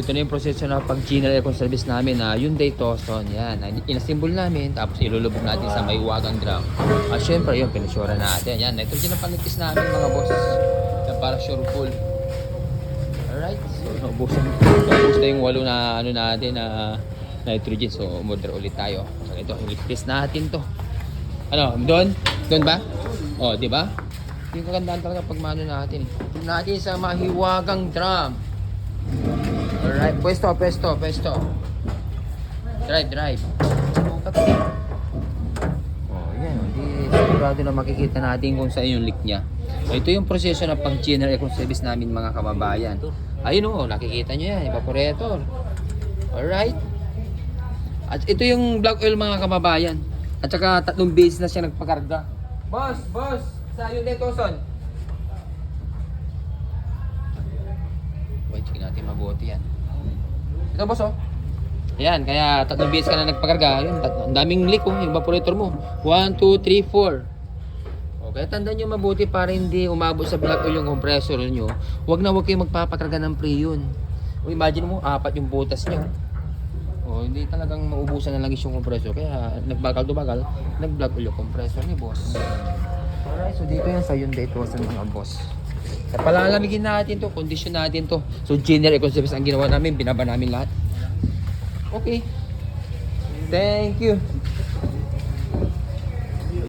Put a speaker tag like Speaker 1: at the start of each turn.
Speaker 1: Ito na yung proseso na pag-general aircon service namin na Hyundai Tucson. Yan, inasimbol namin tapos ilulubog natin sa may wagang drum. At syempre yun, pinasura natin. Yan, nitrogen ang panitis namin mga boss. Yan, para sure full. Alright, so naubos na yung walo na ano natin na nitrogen. So umorder ulit tayo. So ito, i-test natin to. Ano, doon? Doon ba? Oh, di ba? Yung kagandaan talaga pag mano natin. Tignan natin sa mahiwagang drum. Alright, pwesto. Drive. Oh, yan. Hindi sigurado na makikita natin kung saan yung leak niya. So, ito yung proseso na pang-general aircon service namin mga kababayan. Ayun o, nakikita nyo yan, evaporator. Alright. At ito yung black oil mga kababayan. At saka 3 beses na siya nagpakarga. Boss! Sa Hyundai Tucson. Wait, check natin mabuti yan. Ito boss oh. Ayan, kaya 3 beses ka na nagpakarga. Ayun, ang daming leak oh, yung evaporator mo. 1, 2, 3, 4. Okay, tandaan nyo mabuti para hindi umabot sa black oil yung compressor nyo. Huwag kayong magpapakarga ng Freon. O imagine mo, 4 yung butas nyo. O, hindi talagang maubusan na lang yung compressor. Kaya nagbagal-dubagal, nag-black oil yung compressor ni boss. Alright, so dito yan sa Hyundai Tucson mga boss. Palalamigin natin to, kondisyon natin to. So general aircon service ang ginawa namin, binaba namin lahat. Okay. Thank you.